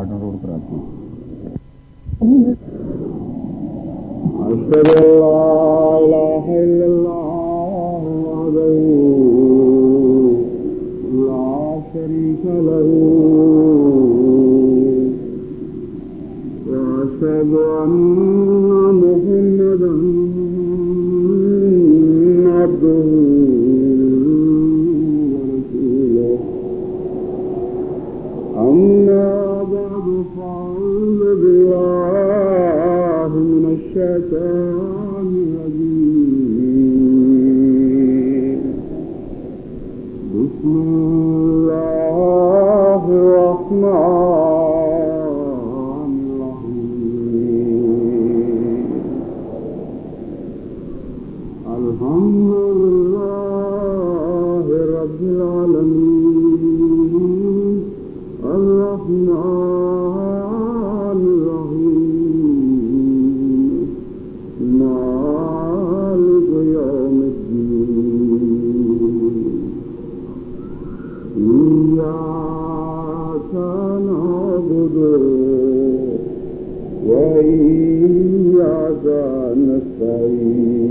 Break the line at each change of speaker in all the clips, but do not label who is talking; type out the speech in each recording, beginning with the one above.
Patan road پر آتی ہے.
أشهد أن لا إله إلا الله وحده لا شريك له وأشهد أن محمدا عبده ورسوله. أما بعد فأعوذ بالله من الشيطان الرجيم. بسم الله الرحمن الرحيم. الحمد لله رب العالمين الرحمن الرحيم مالك يوم الدين. إياك نعبد وإياك نستعين.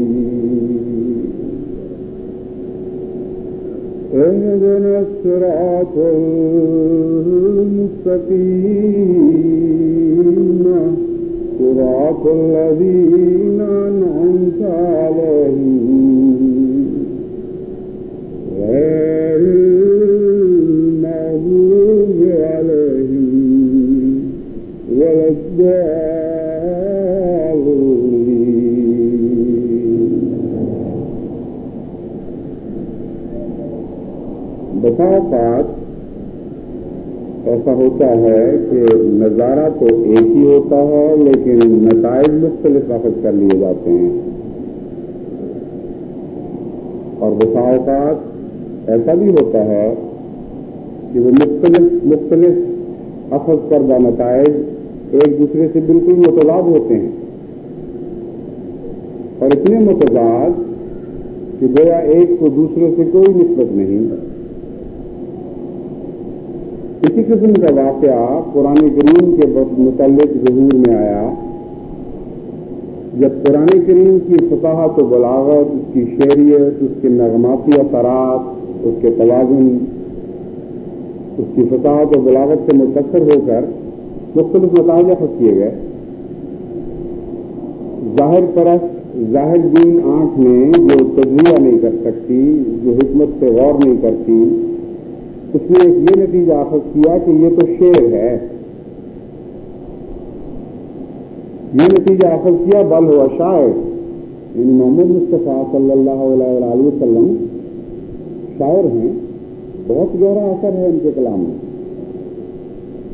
اهدنا الصراط المستقيم صراط الذين أنعمت عليهم غير المغضوب عليهم ولا الضالين. بسا اوقات ایسا ہوتا ہے کہ نظارہ تو ایک ہی ہوتا ہے لیکن نتائج مختلف اخذ کر لیے جاتے ہیں، اور بسا اوقات ایسا بھی ہوتا ہے کہ وہ مختلف اخذ کردہ نتائج ایک دوسرے سے بالکل متضاد ہوتے ہیں، اور اتنے متضاد کہ گویا ایک کو دوسرے سے کوئی نسبت نہیں. اسی قسم کا واقعہ قرآن کریم کے متعلق ظہور میں آیا جب قرآن کریم کی فصاحت و بلاغت، اس کی شعریت، اس کے نغماتی اثرات، اس کے توازن، اس کی فصاحت و بلاغت سے متاثر ہو کر مختلف نتائج اخذ کیے گئے. ظاہر پرست، ظاہر دین آنکھ میں جو تجزیہ نہیں کر سکتی، جو حکمت سے غور نہیں کرتی، اس نے ایک یہ نتیجہ اخذ کیا کہ یہ تو شعر ہے. یہ نتیجہ اخذ کیا بل ہوا شاعر. یعنی محمد مصطفیٰ صلی اللہ علیہ وآلہ وسلم شاعر ہیں، بہت گہرا اثر ہے ان کے کلام میں،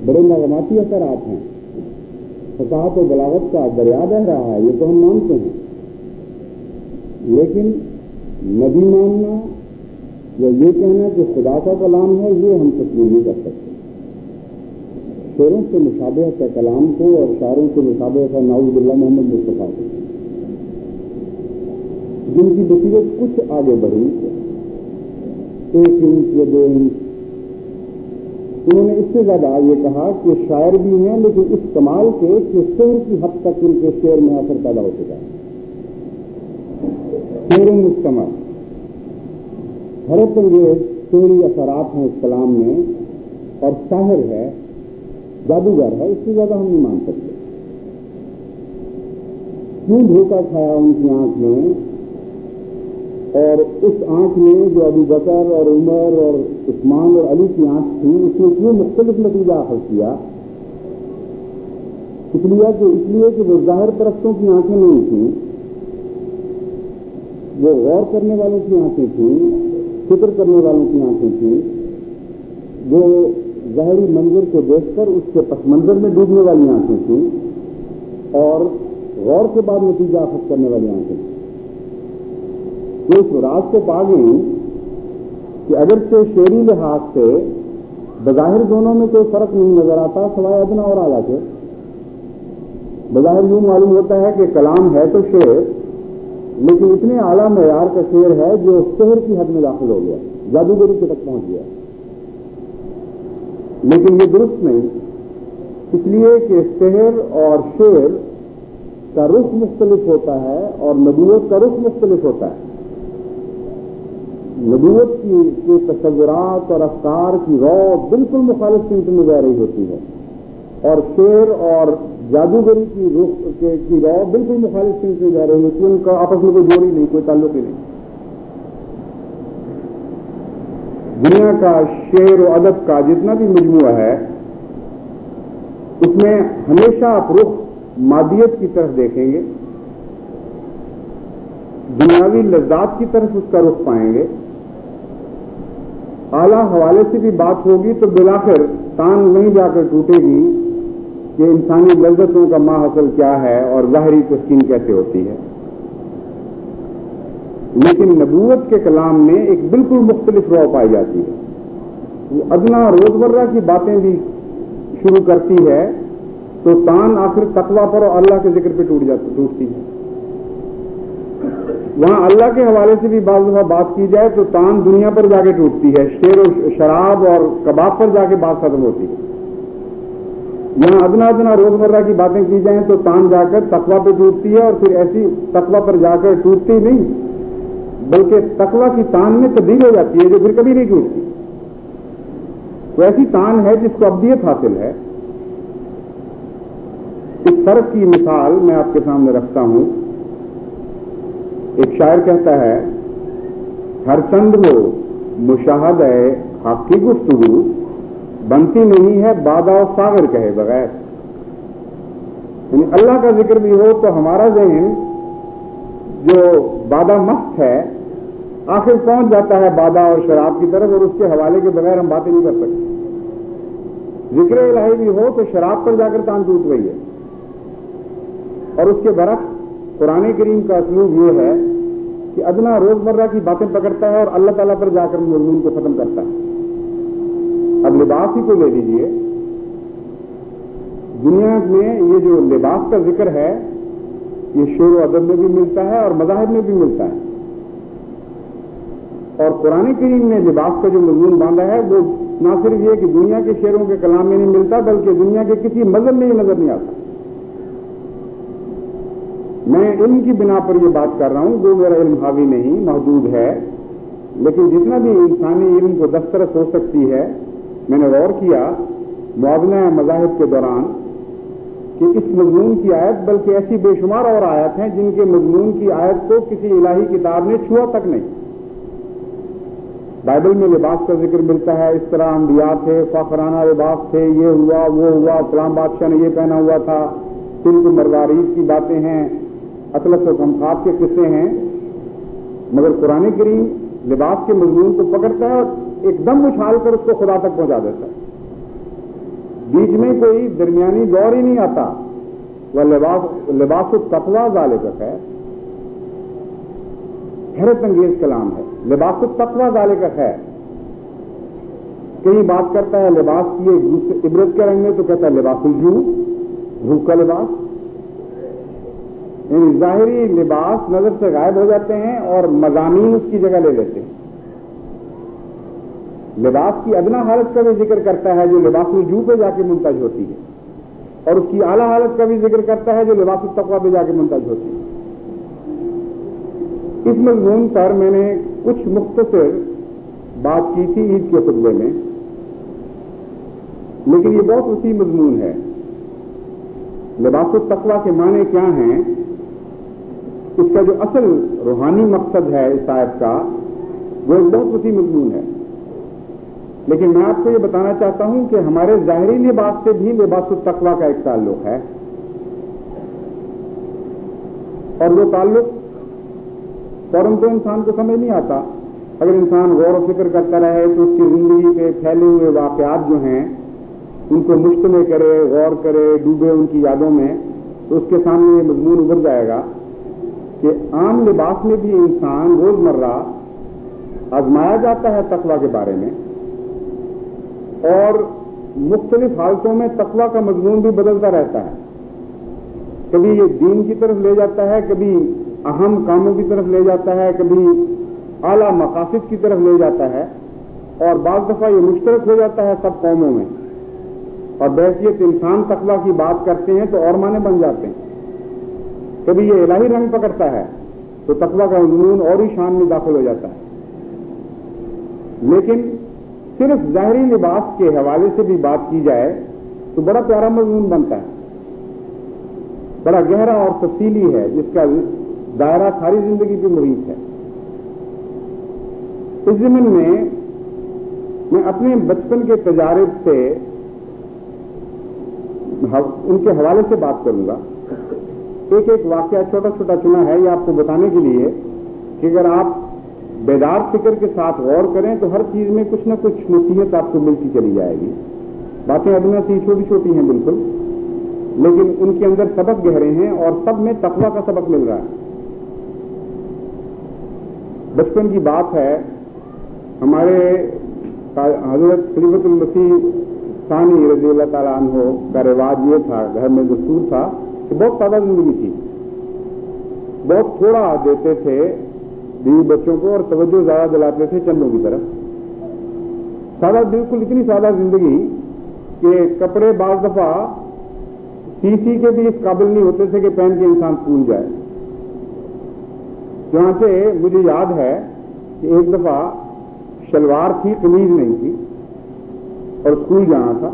بڑے نغماتی اثرات ہیں، فصاحت و بلاغت کا دریا بہ رہا ہے، یہ تو ہم مانتے ہیں. لیکن نبی ماننا یا یہ کہنا کہ خدا کا کلام ہے، یہ ہم تسلیم نہیں کر سکتے. شعروں سے مشابہت کا کلام کو اور شاعروں سے مشابہت ہے نعوذ باللہ محمد مصطفیٰ کو، جن کی بصیرت کچھ آگے بڑھی، 1 انچ یا 2 انچ. انہوں نے اس سے زیادہ یہ کہا کہ شاعر بھی ہیں لیکن اس کمال کے کہ شعر کی حد تک ان کے شعر میں اثر پیدا ہو چکا ہے. شعر مستمر، حیرت انگیز شعری اثرات ہیں اس کلام میں، اور ساحر ہے، جادوگر ہے، اس سے زیادہ ہم نہیں مان سکتے. کیوں دھوکہ کھایا ان کی آنکھ میں، اور اس آنکھ میں جو ابو بکر اور عمر اور عثمان اور علی کی آنکھ تھی، اس نے کیوں مختلف نتیجہ حاصل کیا؟ اس لیے کہ وہ ظاہر پرستوں کی آنکھیں نہیں تھیں، وہ غور کرنے والوں کی آنکھیں تھیں، فکر کرنے والوں کی آنکھیں تھیں، وہ ظاہری منظر کو دیکھ کر اس کے پس منظر میں ڈوبنے والی آنکھیں تھیں، اور غور کے بعد نتیجہ اخذ کرنے والی آنکھیں تھیں. وہ اس راز کو پا گئی کہ اگرچہ شعری لحاظ سے بظاہر دونوں میں کوئی فرق نہیں نظر آتا سوائے ادنا اور اعلیٰ کے. بظاہر یوں معلوم ہوتا ہے کہ کلام ہے تو شعر، لیکن اتنے اعلیٰ معیار کا شعر ہے جو شہر کی حد میں داخل ہو گیا، جادوگری کے تک پہنچ گیا. لیکن یہ درست نہیں، اس لیے کہ شہر اور شعر کا رخ مختلف ہوتا ہے اور نبوت کا رخ مختلف ہوتا ہے. نبوت کے تصورات اور افکار کی رو بالکل مخالف سمت میں جا رہی ہوتی ہے اور شعر اور جادوگری کی رو بالکل مخالف سمت میں جا رہی ہوتی ہے. ان کا آپس میں کوئی جوڑ ہی نہیں, کوئی تعلق ہی نہیں. دنیا کا شعر و ادب کا جتنا بھی مجموعہ ہے اس میں ہمیشہ آپ رخ مادیت کی طرف دیکھیں گے, دنیاوی لذات کی طرف اس کا رخ پائیں گے. اعلیٰ حوالے سے بھی بات ہوگی تو بالآخر تان نہیں جا کر ٹوٹے گی کہ انسانی لذتوں کا ماحصل کیا ہے اور ظاہری تسکین کیسے ہوتی ہے. لیکن نبوت کے کلام میں ایک بالکل مختلف رو پائی جاتی ہے. وہ ادنا روزمرہ کی باتیں بھی شروع کرتی ہے تو تان آخر تقویٰ پر اور اللہ کے ذکر پہ ٹوٹتی ہے. وہاں اللہ کے حوالے سے بھی بعض دفعہ بات کی جائے تو تان دنیا پر جا کے ٹوٹتی ہے, شیر و شراب اور کباب پر جا کے بات ختم ہوتی ہے. یہاں ادنا ادنا روزمرہ کی باتیں کی جائیں تو تان جا کر تقویٰ پہ ٹوٹتی ہے اور پھر ایسی تقویٰ پر جا کر ٹوٹتی نہیں بلکہ تقویٰ کی تان میں تبدیل ہو جاتی ہے جو پھر کبھی نہیں ٹوٹتی. وہ ایسی تان ہے جس کو ابدیت حاصل ہے. اس فرق کی مثال میں آپ کے سامنے رکھتا ہوں. ایک شاعر کہتا ہے, ہر چند وہ مشاہدہ حق کی گفتگو بنتی نہیں ہے بادہ و ساغر کہے بغیر. یعنی اللہ کا ذکر بھی ہو تو ہمارا ذہن جو بادہ مست ہے آخر پہنچ جاتا ہے بادہ اور شراب کی طرف, اور اس کے حوالے کے بغیر ہم باتیں نہیں کر سکتے. ذکر الہی بھی ہو تو شراب پر جا کر تان ٹوٹ رہی ہے. اور اس کے برعکس قرآن کریم کا اسلوب یہ ہے کہ ادنا روزمرہ کی باتیں پکڑتا ہے اور اللہ تعالیٰ پر جا کر مضمون کو ختم کرتا ہے. اب لباس ہی کو لے لیجیے. دنیا میں یہ جو لباس کا ذکر ہے یہ شعر و ادب میں بھی ملتا ہے اور مذاہب میں بھی ملتا ہے. اور قرآن کریم نے لباس کا جو مضمون باندھا ہے وہ نہ صرف یہ کہ دنیا کے شعروں کے کلام میں نہیں ملتا بلکہ دنیا کے کسی مذہب میں یہ نظر نہیں آتا. میں علم کی بنا پر یہ بات کر رہا ہوں, جو میرا علم حاوی نہیں, محدود ہے, لیکن جتنا بھی انسانی علم کو دسترس ہو سکتی ہے میں نے غور کیا موازنہ مذاہب کے دوران کہ اس مضمون کی آیت بلکہ ایسی بے شمار اور آیت ہیں جن کے مضمون کی آیت کو کسی الہی کتاب نے چھوا تک نہیں. بائبل میں لباس کا ذکر ملتا ہے, اس طرح انبیاء تھے, فاخرانہ لباس تھے, یہ ہوا وہ ہوا, فلاں بادشاہ نے یہ پہنا ہوا تھا, تلک مروارید کی باتیں ہیں, اطلس و کمخات کے قصے ہیں. مگر قرآن کریم لباس کے مضمون کو پکڑتا ہے اور ایک دم اچھال کر اس کو خدا تک پہنچا دیتا ہے. بیچ میں کوئی درمیانی دور ہی نہیں آتا. وہ لباس التقویٰ ذالک ہے, حیرت انگیز کلام ہے. لباس التقویٰ ذالک ہے. کہیں بات کرتا ہے لباس کی ایک عبرت کے رنگ میں تو کہتا ہے لباس الجو, بھوک کا لباس. یعنی ظاہری لباس نظر سے غائب ہو جاتے ہیں اور مضامین اس کی جگہ لے لیتے ہیں. لباس کی ادنا حالت کا بھی ذکر کرتا ہے جو لباس الجو پہ جا کے منتج ہوتی ہے, اور اس کی اعلیٰ حالت کا بھی ذکر کرتا ہے جو لباس التقویٰ پہ جا کے منتج ہوتی ہے. اس مضمون پر میں نے کچھ مختصر بات کی تھی عید کے خطبے میں, لیکن یہ بہت وسیع مضمون ہے. لباس التقویٰ کے معنی کیا ہیں, اس کا جو اصل روحانی مقصد ہے اس آیت کا وہ ایک بہت وسیع مضمون ہے. لیکن میں آپ کو یہ بتانا چاہتا ہوں کہ ہمارے ظاہری لباس سے بھی لباس التقویٰ کا ایک تعلق ہے, اور وہ تعلق فوراً تو انسان کو سمجھ نہیں آتا. اگر انسان غور و فکر کرتا رہے تو اس کی زندگی پہ پھیلے ہوئے واقعات جو ہیں ان کو مجتمع کرے, غور کرے, ڈوبے ان کی یادوں میں, تو اس کے سامنے یہ مضمون ابھر جائے گا کہ عام لباس میں بھی انسان روزمرہ آزمایا جاتا ہے تقویٰ کے بارے میں, اور مختلف حالتوں میں تقویٰ کا مضمون بھی بدلتا رہتا ہے. کبھی یہ دین کی طرف لے جاتا ہے, کبھی اہم کاموں کی طرف لے جاتا ہے, کبھی اعلیٰ مقاصد کی طرف لے جاتا ہے, اور بعض دفعہ یہ مشترک ہو جاتا ہے سب قوموں میں. اور بحیثیت انسان تقویٰ کی بات کرتے ہیں تو اور معنی بن جاتے ہیں. کبھی یہ الہی رنگ پکڑتا ہے تو تقویٰ کا مضمون اور ہی شان میں داخل ہو جاتا ہے. لیکن صرف ظاہری لباس کے حوالے سے بھی بات کی جائے تو بڑا پیارا مضمون بنتا ہے، بڑا گہرا اور تفصیلی ہے، جس کا دائرہ ساری زندگی کی محیط ہے. اس ضمن میں اپنے بچپن کے تجارب سے ان کے حوالے سے بات کروں گا. ایک ایک واقعہ چھوٹا چھوٹا چنا ہے یہ آپ کو بتانے کے لیے کہ اگر آپ بیدار فکر کے ساتھ غور کریں تو ہر چیز میں کچھ نہ کچھ نصیحت آپ کو ملتی چلی جائے گی. باتیں ادنا سی چھوٹی چھوٹی ہیں بالکل، لیکن ان کے اندر سبق گہرے ہیں اور سب میں تقویٰ کا سبق مل رہا ہے. بچپن کی بات ہے، ہمارے حضرت خلیفۃ المسیح ثانی رضی اللہ تعالیٰ عنہ کا رواج یہ تھا، گھر میں دستور تھا کہ بہت سادہ زندگی تھی، بہت تھوڑا دیتے تھے بیوی بچوں کو اور توجہ زیادہ دلاتے تھے چندوں کی طرف. سادہ، بالکل اتنی سادہ زندگی کہ کپڑے بعض دفعہ سی کے بھی اس قابل نہیں ہوتے تھے کہ پہن کے انسان اسکول جائے. چنانچہ مجھے یاد ہے کہ ایک دفعہ شلوار تھی، قمیض نہیں تھی اور اسکول جانا تھا.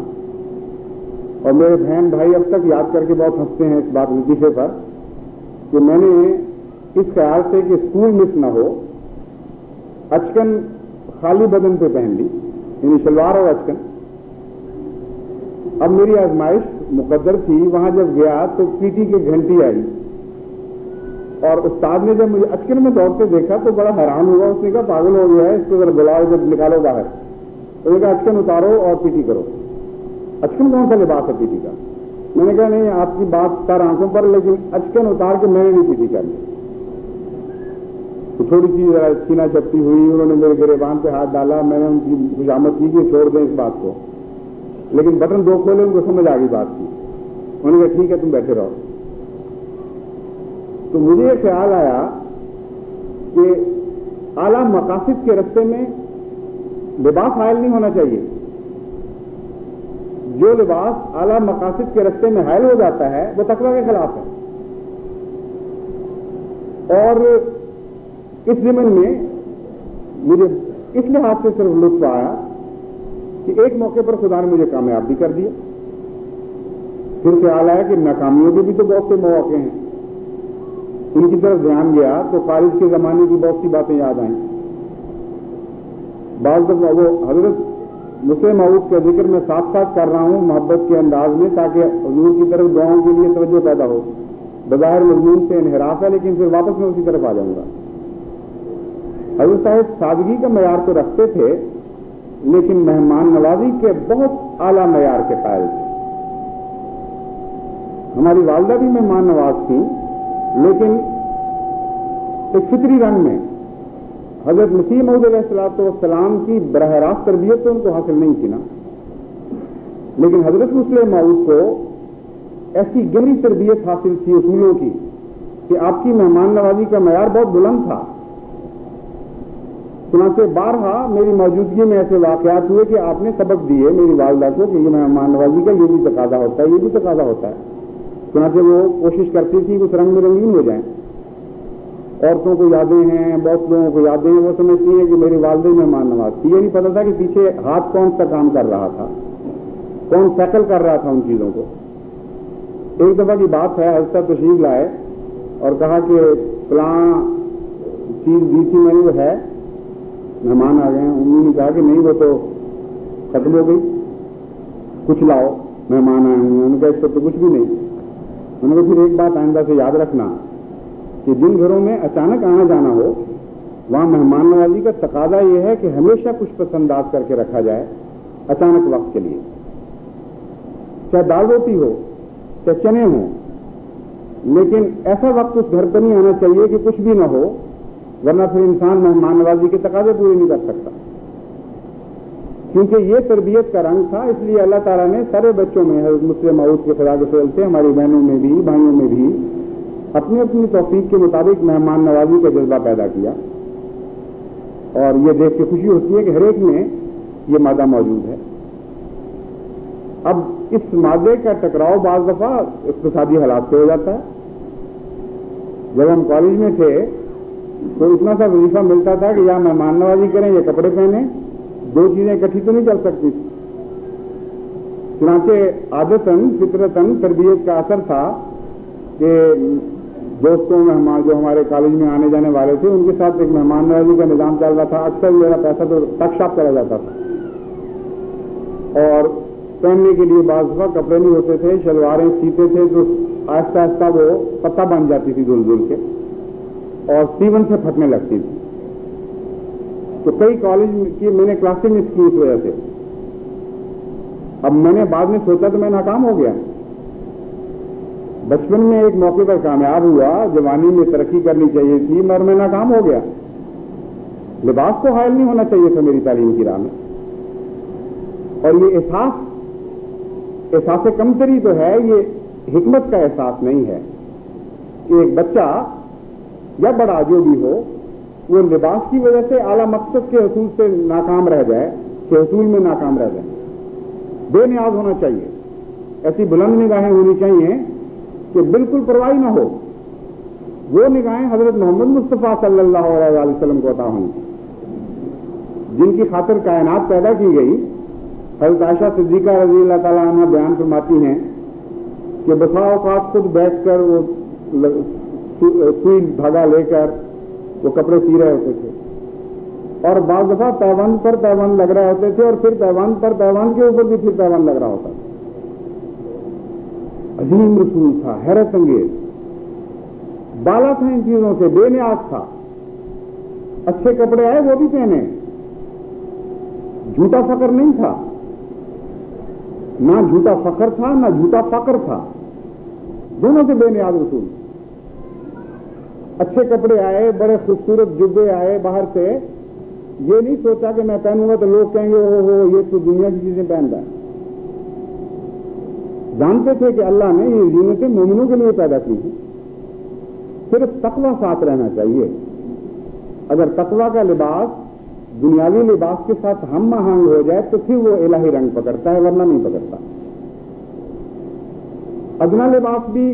اور میرے بہن بھائی اب تک یاد کر کے بہت ہنستے ہیں اس بات لطیفے پر کہ میں نے اس خیال سے کہ اسکول مس نہ ہو اچکن خالی بدن پہ پہن لی، یعنی شلوار اور اچکن. اب میری آزمائش مقدر تھی، وہاں جب گیا تو پی ٹی کی گھنٹی آئی اور استاد نے جب مجھے اچکن میں دوڑتے دیکھا تو بڑا حیران ہوا. اس نے کہا پاگل ہو گیا ہے، اس کو ذرا بلاؤ، جب نکالو باہر. تو نے کہا اچکن اتارو اور پی ٹی کرو. اچکن کون سا لباس ہے پی ٹی کا؟ میں نے کہا نہیں، آپ کی بات سر آنکھوں پر، لیکن اچکن اتار کے میں نے نہیں پی ٹی کرنی. تو تھوڑی سی سینہ چپٹی ہوئی، انہوں نے میرے گریبان پہ ہاتھ ڈالا، میں نے ان کی خوشامد کی کہ چھوڑ دیں اس بات کو، لیکن بٹن دو کھولے، ان کو سمجھ آ گئی بات کی. انہوں نے کہا ٹھیک ہے تم بیٹھے رہو. تو مجھے یہ خیال آیا کہ اعلیٰ مقاصد کے راستے میں لباس حائل نہیں ہونا چاہیے. جو لباس اعلیٰ مقاصد کے راستے میں حائل ہو جاتا ہے وہ تقویٰ کے خلاف ہے. اور اس ضمن میں مجھے اس لحاظ سے صرف لطف آیا کہ ایک موقع پر خدا نے مجھے کامیاب بھی کر دیا. پھر خیال آیا کہ ناکامیوں کے بھی تو بہت سے مواقع ہیں، ان کی طرف دھیان گیا تو کالج کے زمانے کی بہت سی باتیں یاد آئیں. بعض دفعہ وہ حضرت مسلم معود کا ذکر میں ساتھ ساتھ کر رہا ہوں محبت کے انداز میں تاکہ حضور کی طرف دعاؤں کے لیے توجہ پیدا ہو. بظاہر مضمون سے انحراف ہے لیکن پھر واپس میں اسی طرف آ جاؤں گا. حضرت صاحب سادگی کا معیار تو رکھتے تھے لیکن مہمان نوازی کے بہت اعلیٰ معیار کے قائل تھے. ہماری والدہ بھی مہمان نواز تھیں لیکن ایک فطری رنگ میں. حضرت مسیح موعود علیہ السلام کی براہ راست تربیت تو ان کو حاصل نہیں تھی نا، لیکن حضرت مسلم موعود کو ایسی گہری تربیت حاصل تھی اصولوں کی کہ آپ کی مہمان نوازی کا معیار بہت بلند تھا. چنانچہ بارہا میری موجودگی میں ایسے واقعات ہوئے کہ آپ نے سبق دیے میری والدہ کو کہ یہ مہمان نوازی کا یہ بھی تقاضا ہوتا ہے، یہ بھی تقاضا ہوتا ہے. چنانچہ وہ کوشش کرتی تھی کچھ رنگ میں رنگین ہو جائیں. عورتوں کو یادیں ہیں، بہت لوگوں کو یادیں ہیں، وہ سمجھتی ہیں کہ میری والدہ مہمان نواز تھی. یہ نہیں پتا تھا کہ پیچھے ہاتھ کون سا کام کر رہا تھا، کون سیکل کر رہا تھا ان چیزوں کو. ایک دفعہ کی بات ہے، حضرت تشریف لائے اور کہا کہ فلاں چیز دی تھی میں نے، وہ ہے. مہمان آ گئے ہیں. انہوں نے کہا کہ نہیں وہ تو ختم ہو گئی، کچھ لاؤ، مہمان آئے ہوئے ہیں. انہوں نے کہا اس پر تو کچھ بھی نہیں. انہوں نے پھر ایک بات آئندہ سے یاد رکھنا کہ جن گھروں میں اچانک آنا جانا ہو وہاں مہمان نوازی کا تقاضا یہ ہے کہ ہمیشہ کچھ پسنداز کر کے رکھا جائے اچانک وقت کے لیے، چاہے دال روٹی ہو چاہے چنے ہوں، لیکن ایسا وقت اس گھر پر نہیں آنا چاہیے کہ کچھ بھی نہ ہو، ورنہ پھر انسان مہمان نوازی کے تقاضے پورے نہیں کر سکتا. کیونکہ یہ تربیت کا رنگ تھا. اس لیے اللہ تعالیٰ نے سارے بچوں میں حضرت مسلم موعود کے خدا کے فضل سے ہماری بہنوں میں بھی بھائیوں میں بھی اپنی اپنی توفیق کے مطابق مہمان نوازی کا جذبہ پیدا کیا. اور یہ دیکھ کے خوشی ہوتی ہے کہ ہر ایک میں یہ مادہ موجود ہے. اب اس مادے کا ٹکراؤ بعض دفعہ اقتصادی حالات سے ہو جاتا ہے. جب ہم کالج میں تھے تو اتنا سا وظیفہ ملتا تھا کہ یا مہمان نوازی کریں یا کپڑے پہنیں, دو چیزیں اکٹھی تو نہیں چل سکتی. چنانچہ عادتاً فطرتاً تربیت کا اثر تھا کہ دوستوں میں جو ہمارے کالج میں آنے جانے والے تھے ان کے ساتھ ایک مہمان نوازی کا نظام چل رہا تھا. اکثر میرا پیسہ تو تک شاپ چلا جاتا تھا, اور پہننے کے لیے بعض دفعہ کپڑے نہیں ہوتے تھے, شلواریں سیتے تھے تو آہستہ آہستہ وہ پتہ بن جاتی تھی دھل دھل کے اور سیون سے پھٹنے لگتی تھی. تو کئی کالج کی میں نے کلاسیں مس کی اس وجہ سے. اب میں نے بعد میں سوچا تو میں ناکام ہو گیا. بچپن میں ایک موقع پر کامیاب ہوا, جوانی میں ترقی کرنی چاہیے تھی مگر میں ناکام ہو گیا. لباس کو حائل نہیں ہونا چاہیے تھا میری تعلیم کی راہ میں. اور یہ احساس کمتری تو ہے, یہ حکمت کا احساس نہیں ہے کہ ایک بچہ یا بڑا جو بھی ہو وہ لباس کی وجہ سے اعلیٰ مقصد کے حصول سے ناکام رہ جائے, کہ حصول میں ناکام رہ جائے. بے نیاز ہونا چاہیے, ایسی بلند نگاہیں ہونی چاہیے کہ بالکل پرواہی نہ ہو. وہ نگاہیں حضرت محمد مصطفیٰ صلی اللہ علیہ وسلم کو عطا ہوں جن کی خاطر کائنات پیدا کی گئی. حضرت عائشہ صدیقہ رضی اللہ تعالیٰ عنہ بیان فرماتی ہیں کہ بسا اوقات خود بیٹھ کر وہ سوئی دھاگا لے کر وہ کپڑے سی رہے ہوتے تھے, اور بعض دفعہ پیوند پر پیوند لگ رہے ہوتے تھے, اور پھر پیوند پر پیوند کے اوپر بھی پھر پیوند لگ رہا ہوتا تھا. عظیم رسول تھا, حیرت انگیز, بالا تھا ان چیزوں سے, بے نیاز تھا. اچھے کپڑے آئے وہ بھی پہنے, جھوٹا فخر نہیں تھا, نہ جھوٹا فخر تھا نہ جھوٹا فقر تھا, دونوں سے بے نیاز رسول. اچھے کپڑے آئے, بڑے خوبصورت جبے آئے باہر سے, یہ نہیں سوچا کہ میں پہنوں گا تو لوگ کہیں گے او ہو یہ تو دنیا کی چیزیں پہن رہا ہے. جانتے تھے کہ اللہ نے یہ زینتیں مومنوں کے لیے پیدا کی ہیں. صرف تقویٰ ساتھ رہنا چاہیے. اگر تقویٰ کا لباس دنیاوی لباس کے ساتھ ہم آہنگ ہو جائے تو پھر وہ الہی رنگ پکڑتا ہے, ورنہ نہیں پکڑتا. ادنا لباس بھی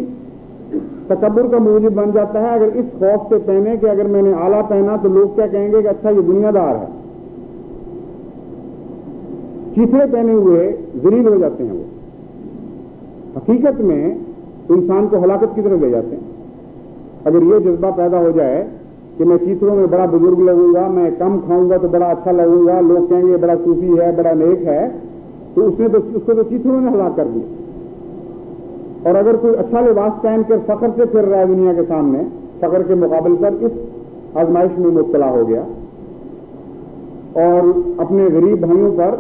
تکبر کا موجب بن جاتا ہے اگر اس خوف سے پہنے کہ اگر میں نے اعلیٰ پہنا تو لوگ کیا کہیں گے کہ اچھا یہ دنیا دار ہے. چیتھڑے پہنے ہوئے ذلیل ہو جاتے ہیں, وہ حقیقت میں انسان کو ہلاکت کی طرف لے جاتے ہیں. اگر یہ جذبہ پیدا ہو جائے کہ میں چیتروں میں بڑا بزرگ لگوں گا, میں کم کھاؤں گا تو بڑا اچھا لگوں گا, لوگ کہیں گے بڑا صوفی ہے, بڑا نیک ہے, تو اس کو تو چیتروں نے ہلاک کر دیا. اور اگر کوئی اچھا لباس پہن کر فخر سے پھر رہا ہے دنیا کے سامنے, فخر کے مقابل پر اس آزمائش میں مبتلا ہو گیا, اور اپنے غریب بھائیوں پر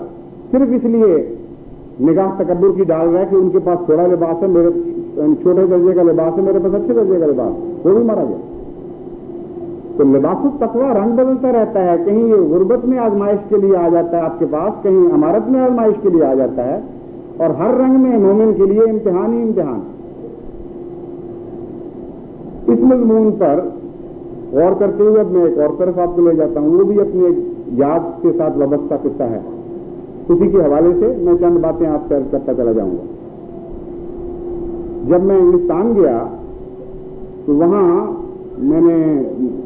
صرف اس لیے نگاہ تکبر کی ڈال رہا ہے کہ ان کے پاس تھوڑا لباس ہے, میرے چھوٹے درجے کا لباس ہے, میرے پاس اچھے درجے کا لباس, وہ بھی مارا گیا. تو لباس التقویٰ رنگ بدلتا رہتا ہے, کہیں یہ غربت میں آزمائش کے لیے آ جاتا ہے آپ کے پاس, کہیں امارت میں آزمائش کے لیے آ جاتا ہے, اور ہر رنگ میں مومن کے لیے امتحان ہی امتحان. اس مضمون پر غور کرتے ہوئے اب میں ایک اور طرف آپ کو لے جاتا ہوں, وہ بھی اپنی یاد کے ساتھ وابستہ قصہ ہے. اسی کے حوالے سے میں چند باتیں آپ سے عرض کرتا چلا جاؤں گا. جب میں انگلستان گیا تو وہاں میں نے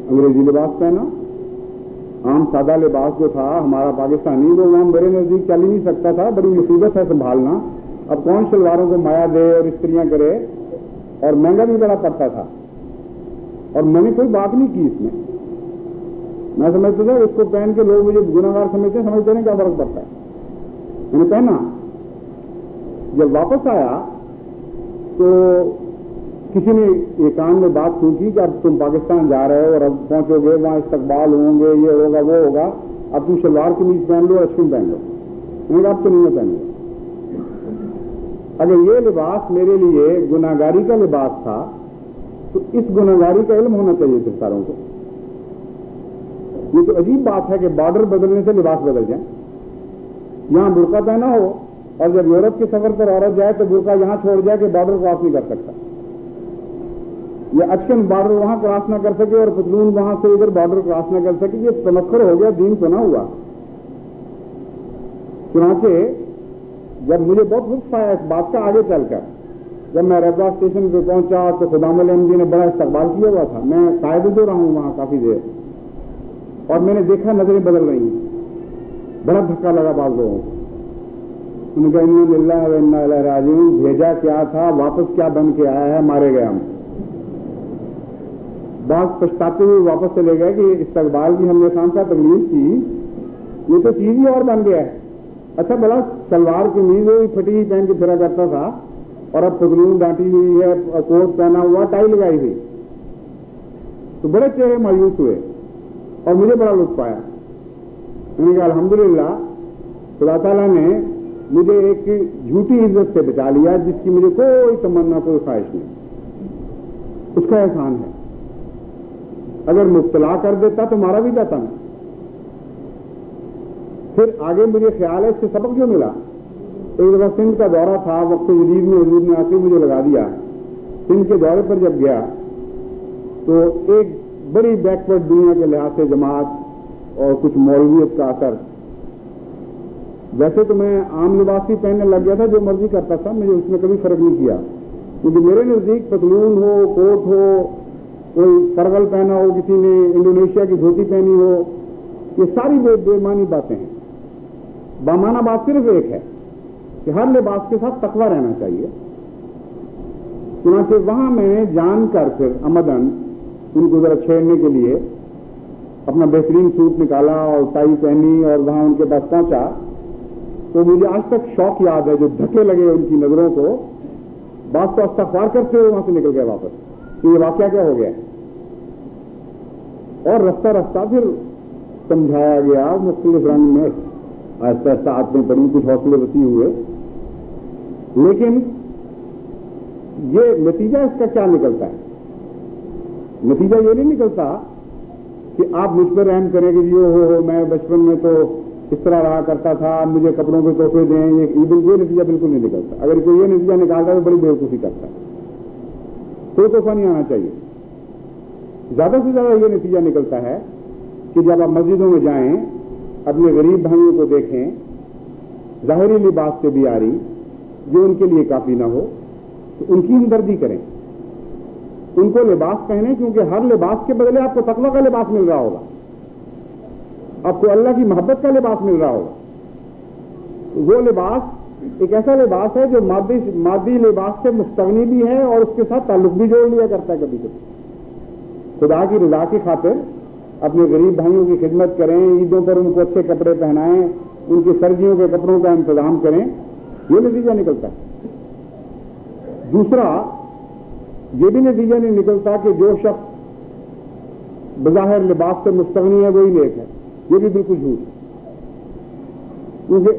انگریزی لباس پہنا. عام سادہ لباس جو تھا ہمارا پاکستانی, وہ وہاں میرے نزدیک چل ہی نہیں سکتا تھا, بڑی مصیبت ہے سنبھالنا. اب کون شلواروں کو مایا دے اور استریاں کرے, اور مہنگا بھی بڑا پڑتا تھا, اور میں نے کوئی بات نہیں کی اس میں. میں سمجھتا تھا اس کو پہن کے لوگ مجھے گناہگار سمجھتے ہیں کیا فرق پڑتا ہے. میں نے پہنا. جب واپس آیا تو کسی نے یہ کان میں بات سوچی کہ اب تم پاکستان جا رہے ہو اور اب پہنچو گے, وہاں استقبال ہوں گے, یہ ہوگا وہ ہوگا, اب تم شلوار قمیض پہن لو, اشکم پہن لو. میں نے کہا اب تو نہیں پہن لو. اگر یہ لباس میرے لیے گناہگاری کا لباس تھا تو اس گناہگاری کا علم ہونا چاہیے پھر ساروں کو. یہ تو عجیب بات ہے کہ بارڈر بدلنے سے لباس بدل جائیں. یہاں برقع پہنا ہو اور جب یورپ کے سفر پر عورت جائے تو برقع یہاں چھوڑ جائے کہ بارڈر کراس نہیں کر سکتا, یا اچکن بارڈر وہاں کراس نہ کر سکے اور پتلون وہاں سے ادھر بارڈر کراس نہ کر سکے. یہ تمکر ہو گیا, دین تو نہ ہوا. چنانچہ جب مجھے بہت لطف آیا اس بات کا آگے چل کر، جب میں ریڈا اسٹیشن پہ پہنچا تو خدام علیہ جی نے بڑا استقبال کیا ہوا تھا. میں قائد جو رہا ہوں وہاں کافی دیر، اور میں نے دیکھا نظریں بدل رہی ہیں. بڑا دھکا لگا بعض لوگوں کو. ان کا انا للہ و انا الیہ راجعون، بھیجا کیا تھا، واپس کیا بن کے آیا ہے، مارے گئے ہم. بعض پچھتاتے ہوئے واپس چلے گئے کہ استقبال کی ہم نے خان صاحب تکلیف کی، یہ تو چیز ہی اور بن گیا ہے. اچھا بڑا سلوار قمیض ہوئی پھٹی ہوئی پہن کے پھرا کرتا تھا، اور اب پتلون ڈانٹی ہوئی ہے، کوٹ پہنا ہوا، ٹائی لگائی ہوئی. تو بڑے چہرے مایوس ہوئے اور مجھے بڑا لطف آیا. میں نے کہا الحمدللہ خدا تعالیٰ نے مجھے ایک جھوٹی عزت سے بچا لیا جس کی مجھے کوئی تمنا کوئی خواہش نہیں. اس کا احسان ہے. اگر مبتلا کر دیتا تو مارا بھی جاتا میں. پھر آگے مجھے خیال ہے اس سے سبق جو ملا. ایک دفعہ سندھ کا دورہ تھا، وقت جدید میں حضور نے آ کے مجھے لگا دیا. سندھ کے دورے پر جب گیا تو ایک بڑی بیکورڈ دنیا کے لحاظ سے جماعت اور کچھ مولویت کا اثر. ویسے تو میں عام لباس ہی پہننے لگ گیا تھا، جو مرضی کرتا تھا، مجھے اس میں کبھی فرق نہیں کیا. کیونکہ میرے نزدیک پتلون ہو، کوٹ ہو، کوئی فرغل پہنا ہو، کسی نے انڈونیشیا کی دھوتی پہنی ہو، یہ ساری بے معنی باتیں ہیں. بامانہ بات صرف ایک ہے کہ ہر لباس کے ساتھ تقویٰ رہنا چاہیے. چنانچہ وہاں میں جان کر پھر عمدن ان کو ذرا چھیڑنے کے لیے اپنا بہترین سوٹ نکالا اور ٹائی پہنی اور وہاں ان کے پاس پہنچا تو مجھے آج تک شوق یاد ہے جو دھکے لگے ان کی نظروں کو. بات تو استغفار کرتے ہوئے وہاں سے نکل گئے واپس کہ یہ واقعہ کیا ہو گیا. اور رفتہ رفتہ پھر سمجھایا گیا مختلف رنگ میں، آہستہ آہستہ آتیں پڑی، کچھ حوصلے وسیع ہوئے. لیکن یہ نتیجہ اس کا کیا نکلتا ہے؟ نتیجہ یہ نہیں نکلتا کہ آپ مجھ پر رحم کریں کہ جی ہو میں بچپن میں تو اس طرح رہا کرتا تھا، مجھے کپڑوں کے تحفے دیں. یہ نتیجہ بالکل نہیں نکلتا. اگر کوئی یہ نتیجہ نکالتا ہے تو بڑی بیوقوفی کرتا ہے. کوئی تحفہ نہیں آنا چاہیے. زیادہ سے زیادہ یہ نتیجہ نکلتا ہے کہ جب آپ مسجدوں میں جائیں، اپنے غریب بھائیوں کو دیکھیں، ظاہری لباس سے بھی آری جو ان کے لیے کافی نہ ہو تو ان کی ہمدردی کریں، ان کو لباس پہنیں، کیونکہ ہر لباس کے بدلے آپ کو تقویٰ کا لباس مل رہا ہوگا، آپ کو اللہ کی محبت کا لباس مل رہا ہوگا. وہ لباس ایک ایسا لباس ہے جو مادی لباس سے مستغنی بھی ہے اور اس کے ساتھ تعلق بھی جوڑ لیا کرتا ہے. کبھی کبھی خدا کی رضا کی خاطر اپنے غریب بھائیوں کی خدمت کریں، عیدوں پر ان کو اچھے کپڑے پہنائیں، ان کی سردیوں کے کپڑوں کا انتظام کریں. یہ نتیجہ نکلتا ہے. دوسرا یہ بھی نتیجہ نہیں نکلتا کہ جو شخص بظاہر لباس سے مستغنی ہے وہی نیک ہے. یہ بھی بالکل جھوٹ ہے. کیونکہ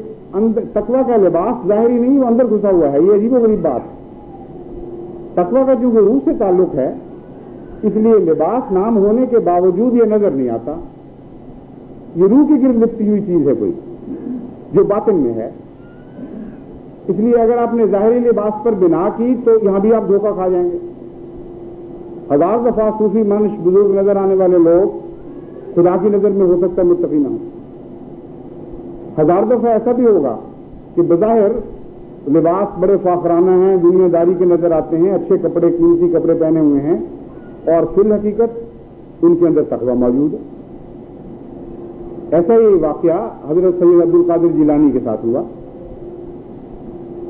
تقویٰ کا لباس ظاہری نہیں، وہ اندر گھسا ہوا ہے. یہ عجیب و غریب بات ہے. تقویٰ کا چونکہ روح سے تعلق ہے اس لیے لباس نام ہونے کے باوجود یہ نظر نہیں آتا. یہ روح کی گرد لپٹی ہوئی چیز ہے کوئی جو باطن میں ہے. اس لیے اگر آپ نے ظاہری لباس پر بنا کی تو یہاں بھی آپ دھوکہ کھا جائیں گے. ہزار دفعہ صوفی منش بزرگ نظر آنے والے لوگ خدا کی نظر میں ہو سکتا ہے متقی نہ ہو. ہزار دفعہ ایسا بھی ہوگا کہ بظاہر لباس بڑے فاخرانہ ہیں، دنیا داری کے نظر آتے ہیں، اچھے کپڑے قیمتی کپڑے پہنے ہوئے ہیں، اور فی الحقیقت ان کے اندر تقویٰ موجود ہے. ایسا ہی واقعہ حضرت سید عبد القادر جیلانی کے ساتھ ہوا.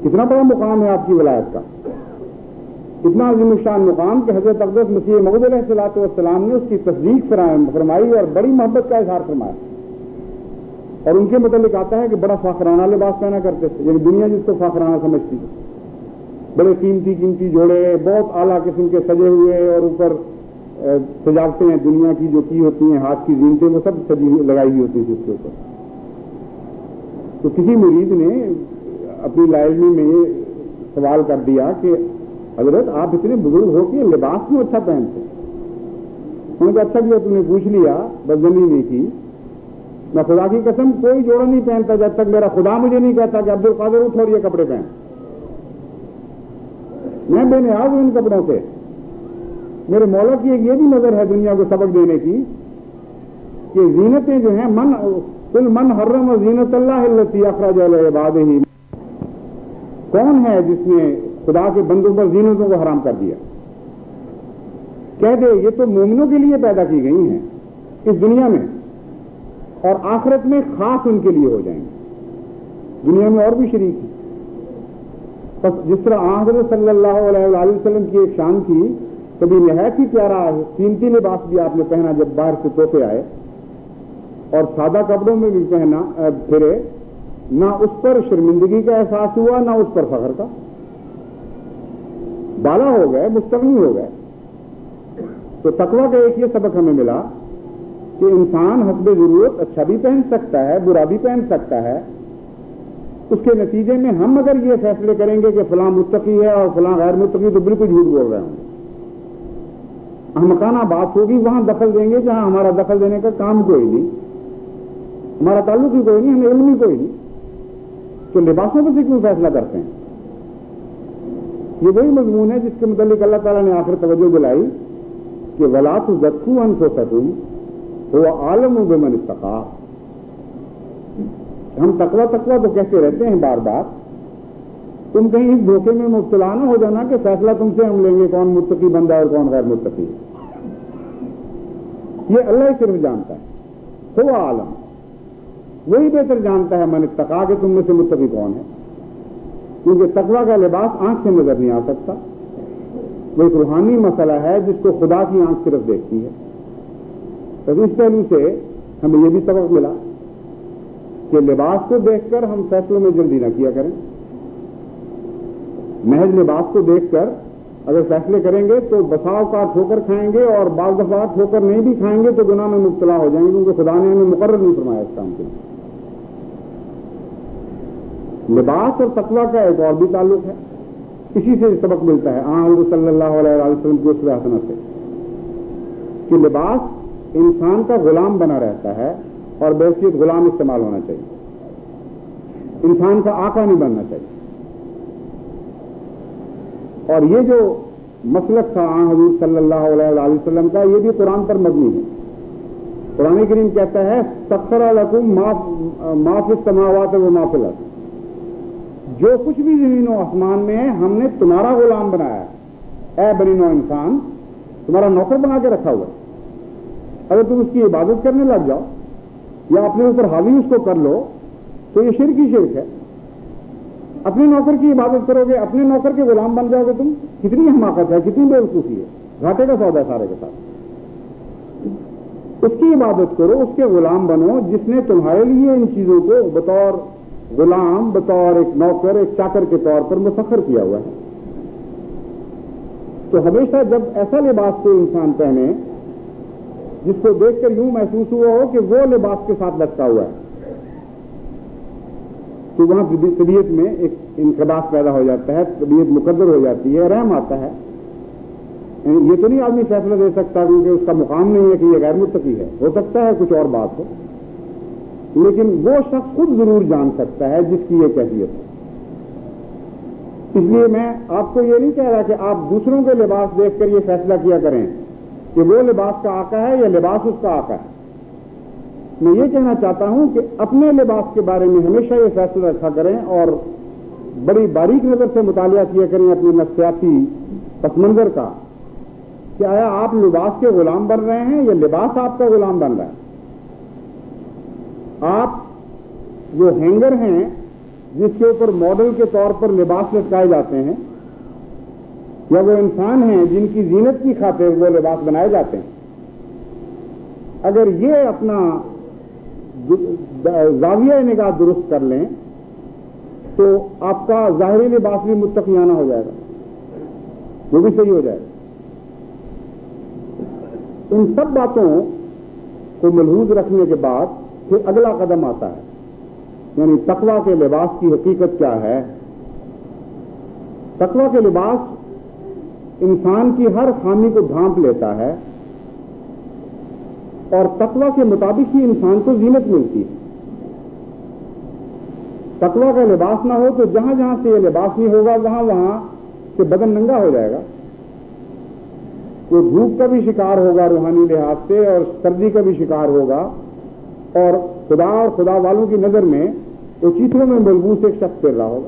کتنا بڑا مقام ہے آپ کی ولایت کا، اتنا عظیم الشان مقام کہ حضرت اقدس مسیح موعود علیہ الصلوۃ والسلام نے اس کی تصدیق فرمائی اور بڑی محبت کا اظہار فرمایا. اور ان کے متعلق آتا ہے کہ بڑا فاخرانہ لباس پہنا کرتے تھے، یعنی دنیا جس کو فاخرانہ سمجھتی ہے. بڑے قیمتی جوڑے، بہت اعلیٰ قسم کے سجے ہوئے، اور اوپر سجاوٹیں ہیں دنیا کی جو کی ہوتی ہیں، ہاتھ کی زینتیں وہ سب لگائی ہوئی ہوتی ہیں اس کے اوپر. تو کسی مرید نے اپنی لا علمی میں یہ سوال کر دیا کہ حضرت آپ اتنے بزرگ ہو کے لباس کیوں اچھا پہنتے ہیں؟ انہوں نے کہا اچھا کیا تم نے پوچھ لیا، بدزنی نہیں کی. میں خدا کی قسم کوئی جوڑا نہیں پہنتا جب تک میرا خدا مجھے نہیں کہتا کہ عبد القادر اٹھ اور یہ کپڑے پہن. میں بے نیاز ہوں ان کپڑوں سے. میرے مولا کی ایک یہ بھی نظر ہے دنیا کو سبق دینے کی کہ زینتیں جو ہیں، کل من حرم زینت اللہ التی اخرج لعبادہ، کون ہے جس نے خدا کے بندوں پر زینتوں کو حرام کر دیا؟ کہہ دے یہ تو مومنوں کے لیے پیدا کی گئی ہیں اس دنیا میں، اور آخرت میں خاص ان کے لیے ہو جائیں گے، دنیا میں اور بھی شریک ہیں۔ بس جس طرح حضرت صلی اللہ علیہ وآلہ وسلم کی ایک شان تھی، کبھی نہایت ہی پیارا قیمتی لباس بھی آپ نے پہنا جب باہر سے تحفے آئے، اور سادہ کپڑوں میں بھی پہنا پھرے، نہ اس پر شرمندگی کا احساس ہوا نہ اس پر فخر کا، بالا ہو گئے، مستغنی ہو گئے۔ تو تقویٰ کا ایک یہ سبق ہمیں ملا کہ انسان حسب ضرورت اچھا بھی پہن سکتا ہے، برا بھی پہن سکتا ہے، اس کے نتیجے میں ہم اگر یہ فیصلے کریں گے کہ فلاں متقی ہے اور فلاں غیر متقی، تو بالکل جھوٹ بول رہے ہوں گے۔ احمقانہ بات ہوگی، وہاں دخل دیں گے جہاں ہمارا دخل دینے کا کام کوئی نہیں، ہمارا تعلق ہی کوئی نہیں، ہمیں علم ہی کوئی نہیں، تو لباسوں پر سے کیوں فیصلہ کرتے ہیں؟ یہ وہی مضمون ہے جس کے متعلق اللہ تعالیٰ نے آخر توجہ دلائی کہ وَلَا تُزَكُّوا أَنفُسَكُمْ هُوَ أَعْلَمُ بِمَنِ اتَّقَىٰ۔ ہم تقویٰ تو کہتے رہتے ہیں بار بار، تم کہیں اس دھوکے میں مبتلا نہ ہو جانا کہ فیصلہ تم سے ہم لیں گے کون متقی بندہ اور کون غیر متقی۔ یہ اللہ ہی صرف جانتا ہے، هو عالم، وہی بہتر جانتا ہے من اتقا کہ تم میں سے متقی کون ہے، کیونکہ تقویٰ کا لباس آنکھ سے نظر نہیں آ سکتا، وہ ایک روحانی مسئلہ ہے جس کو خدا کی آنکھ صرف دیکھتی ہے۔ تو اس پہلو سے ہمیں یہ بھی سبق ملا کہ لباس کو دیکھ کر ہم فیصلوں میں جلدی نہ کیا کریں، محض لباس کو دیکھ کر اگر فیصلے کریں گے تو بسا اوقات ٹھوکر کھائیں گے، اور بعض دفعہ ٹھوکر نہیں بھی کھائیں گے تو گناہ میں مبتلا ہو جائیں گے، کیونکہ خدا نے ہمیں مقرر نہیں فرمایا اس کام کے لیے۔ لباس اور تقویٰ کا ایک اور بھی تعلق ہے، اسی سے سبق ملتا ہے حضرت صلی اللہ علیہ وسلم کی اسوہ حسنہ سے، کہ لباس انسان کا غلام بنا رہتا ہے اور بحیثیت غلام استعمال ہونا چاہیے، انسان کا آقا نہیں بننا چاہیے۔ اور یہ جو مسلک تھا حضور صلی اللہ علیہ وسلم کا، یہ بھی قرآن پر مبنی ہے۔ قرآن کریم کہتا ہے سخر لکم ما فی السماوات و ما فی الارض، جو کچھ بھی زمین و آسمان میں ہے ہم نے تمہارا غلام بنایا ہے، اے بنی نوع انسان، تمہارا نوکر بنا کے رکھا ہوا ہے۔ اگر تم اس کی عبادت کرنے لگ جاؤ یا اپنے اوپر حاوی اس کو کر لو تو یہ شرک ہی شرک ہے۔ اپنے نوکر کی عبادت کرو گے، اپنے نوکر کے غلام بن جاؤ گے، تم کتنی حماقت ہے، کتنی بے وقوفی ہے، گھاٹے کا سودا ہے سارے کے ساتھ۔ اس کی عبادت کرو، اس کے غلام بنو جس نے تمہارے لیے ان چیزوں کو بطور غلام، بطور ایک نوکر، ایک چاکر کے طور پر مسخر کیا ہوا ہے۔ تو ہمیشہ جب ایسا لباس کوئی انسان پہنے جس کو دیکھ کر یوں محسوس ہوا ہو کہ وہ لباس کے ساتھ لٹکا ہوا ہے، تو وہاں طبیعت میں ایک انقباض پیدا ہو جاتا ہے، طبیعت مقدر ہو جاتی ہے، رحم آتا ہے۔ یہ تو نہیں آدمی فیصلہ دے سکتا کیونکہ اس کا مقام نہیں ہے کہ یہ غیر متقی ہے، ہو سکتا ہے کچھ اور بات ہو، لیکن وہ شخص خود ضرور جان سکتا ہے جس کی یہ کیفیت ہے۔ اس لیے میں آپ کو یہ نہیں کہہ رہا کہ آپ دوسروں کے لباس دیکھ کر یہ فیصلہ کیا کریں کہ وہ لباس کا آقا ہے یا لباس اس کا آقا ہے۔ میں یہ کہنا چاہتا ہوں کہ اپنے لباس کے بارے میں ہمیشہ یہ فیصلہ رکھا کریں اور بڑی باریک نظر سے مطالعہ کیا کریں اپنے نفسیاتی پس منظر کا، کہ آیا آپ لباس کے غلام بن رہے ہیں یا لباس آپ کا غلام بن رہا ہے۔ آپ جو ہینگر ہیں جس کے اوپر ماڈل کے طور پر لباس لٹکائے جاتے ہیں، یا وہ انسان ہیں جن کی زینت کی خاطر وہ لباس بنائے جاتے ہیں، اگر یہ اپنا زاویہ نگاہ درست کر لیں تو آپ کا ظاہری لباس بھی متقیانہ ہو جائے گا، وہ بھی صحیح ہو جائے گا۔ ان سب باتوں کو ملحوظ رکھنے کے بعد پھر اگلا قدم آتا ہے، یعنی تقویٰ کے لباس کی حقیقت کیا ہے۔ تقویٰ کے لباس انسان کی ہر خامی کو ڈھانپ لیتا ہے، اور تقویٰ کے مطابق ہی انسان کو زینت ملتی ہے۔ تقویٰ کا لباس نہ ہو تو جہاں جہاں سے یہ لباس نہیں ہوگا وہاں وہاں سے بدن ننگا ہو جائے گا، وہ دھوپ کا بھی شکار ہوگا روحانی لحاظ سے، اور سردی کا بھی شکار ہوگا، اور خدا والوں کی نظر میں وہ چیتروں میں ملبوس ایک شخص پھر رہا ہوگا۔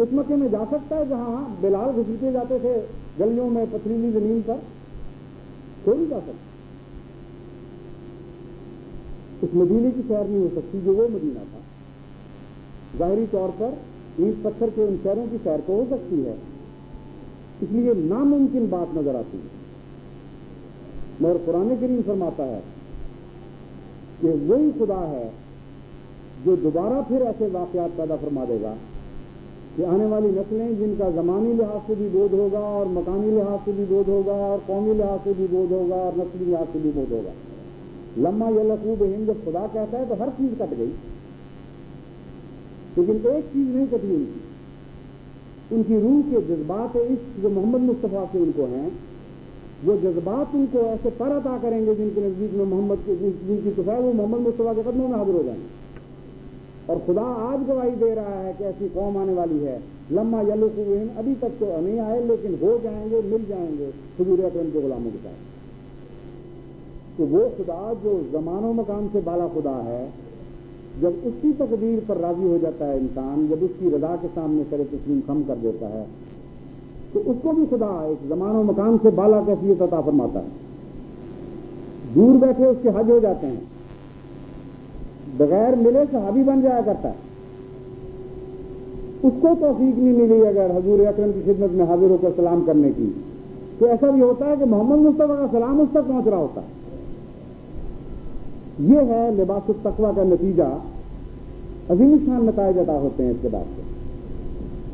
اس مکے میں جا سکتا ہے جہاں بلال گھسیٹے جاتے تھے گلیوں میں پتھریلی زمین پر؟ کوئی نہیں جا سکتا. اس مدینے کی سیر نہیں ہو سکتی جو وہ مدینہ تھا. ظاہری طور پر اینٹ پتھر کے ان شہروں کی سیر تو ہو سکتی ہے، اس لیے ناممکن بات نظر آتی ہے. مگر قرآن کریم فرماتا ہے کہ وہی خدا ہے جو دوبارہ پھر ایسے واقعات پیدا فرما دے گا کہ آنے والی نسلیں جن کا زمانی لحاظ سے بھی بودھ ہوگا اور مکانی لحاظ سے بھی بودھ ہوگا اور قومی لحاظ سے بھی بودھ ہوگا اور نسلی لحاظ سے بھی بودھ ہوگا. لما یلقوا بہم جب خدا کہتا ہے تو ہر چیز کٹ گئی، لیکن ایک چیز نہیں کٹی ان کی روح کے جذبات عشق جو محمد مصطفیٰ سے ان کو ہیں، وہ جذبات ان کو ایسے پر عطا کریں گے جن کے نزدیک میں محمد جن کی کفایت وہ محمد مصطفیٰ کے قدموں میں حاضر ہو جائیں گے. اور خدا آج گواہی دے رہا ہے کہ ایسی قوم آنے والی ہے. لما یلقوا بہم ابھی تک تو نہیں آئے لیکن ہو جائیں گے، مل جائیں گے حضور اکرم کے غلاموں کے ساتھ. تو وہ خدا جو زمان و مکان سے بالا خدا ہے، جب اس کی تقدیر پر راضی ہو جاتا ہے انسان، جب اس کی رضا کے سامنے سر تسلیم خم کر دیتا ہے، تو اس کو بھی خدا ایک زمان و مکان سے بالا کیفیت عطا فرماتا ہے. دور بیٹھے اس کے حج ہو جاتے ہیں، بغیر ملے صحابی بن جایا کرتا ہے. اس کو توفیق نہیں ملی اگر حضور اکرم کی خدمت میں حاضر ہو کر سلام کرنے کی، تو ایسا بھی ہوتا ہے کہ محمد مصطفیٰ کا سلام اس تک پہنچ رہا ہوتا ہے. یہ ہے لباس التقویٰ کا نتیجہ. عظیم شان نتائج عطا ہوتے ہیں اس کے بعد سے.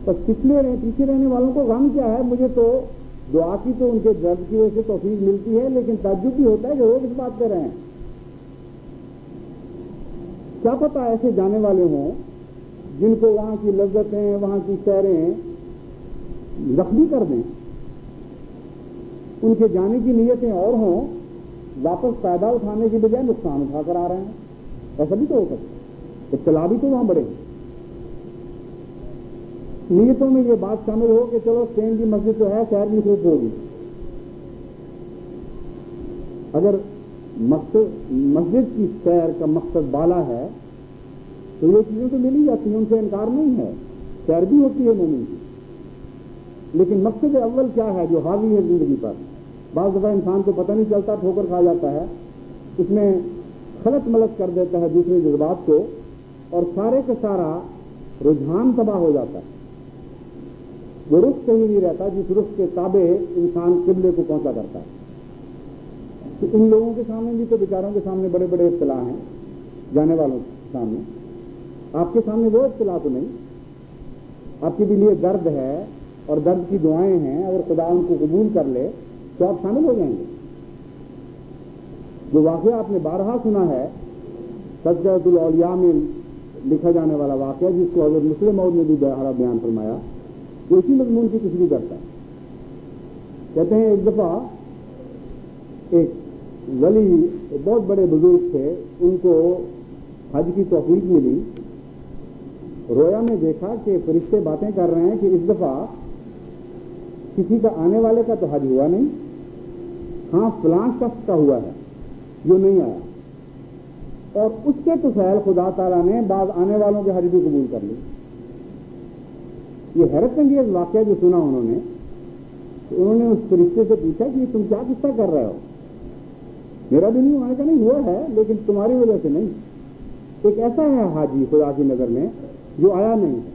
بس پیچھے رہنے والوں کو غم کیا ہے؟ مجھے تو دعا کی تو ان کے درد کی وجہ سے توفیق ملتی ہے، لیکن تعجب بھی ہوتا ہے کہ وہ کس بات پہ رہے ہیں. کیا پتہ ایسے جانے والے ہوں جن کو وہاں کی لذتیں، وہاں کی سیریں زخمی کر دیں، ان کے جانے کی نیتیں اور ہوں، واپس فائدہ اٹھانے کی بجائے نقصان اٹھا کر آ رہے ہیں. ایسا بھی تو ہو سکتا ہے. اطلاع بھی تو وہاں بڑے ہیں. نیتوں میں یہ بات شامل ہو کہ چلو اسپین کی مسجد تو ہے، شہر کی صورت ہوگی. اگر مسجد کی سیر کا مقصد بالا ہے تو یہ چیزیں تو مل ہی جاتی ہیں، ان سے انکار نہیں ہے. سیر بھی ہوتی ہے مومن کی، لیکن مقصد اول کیا ہے جو حاوی ہے زندگی پر؟ بعض دفعہ انسان کو پتہ نہیں چلتا، ٹھوکر کھا جاتا ہے، اس میں خلط ملط کر دیتا ہے دوسرے جذبات کو، اور سارے کا سارا رجحان تباہ ہو جاتا ہے. وہ رخ کہیں نہیں رہتا جس رخ کے تابع انسان قبلے کو پہنچا کرتا ہے. تو ان لوگوں کے سامنے بھی تو بیچاروں کے سامنے بڑے بڑے ابتلا ہیں، جانے والوں کے سامنے. آپ کے سامنے وہ ابتلا تو نہیں، آپ کے بھی لیے درد ہے اور درد کی دعائیں ہیں. اگر خدا ان کو قبول کر لے تو آپ شامل ہو جائیں گے. جو واقعہ آپ نے بارہا سنا ہے، تذکرۃ الاولیاء میں لکھا جانے والا واقعہ، جس کو حضرت مسلم موعود نے بھی بارہا بیان فرمایا، جو اسی مضمون کی تشریح کرتا ہے. کہتے ہیں ایک دفعہ ایک ولی بہت بڑے بزرگ تھے، ان کو حج کی توفیق ملی. رویا میں دیکھا کہ فرشتے باتیں کر رہے ہیں کہ اس دفعہ کسی کا آنے والے کا تو حج ہوا نہیں، ہاں فلاں شخص کا ہوا ہے جو نہیں آیا. اور اس کے طفیل خدا تعالیٰ نے بعض آنے والوں کے حج بھی قبول کر لی. یہ حیرت انگیز واقعہ جو سنا انہوں نے اس فرشتے سے پوچھا کہ تم کیا قصہ کر رہے ہو؟ میرا بھی نہیں آنے کا نہیں ہوا ہے، لیکن تمہاری وجہ سے نہیں. ایک ایسا ہے حاجی خدا کی نظر میں جو آیا نہیں ہے،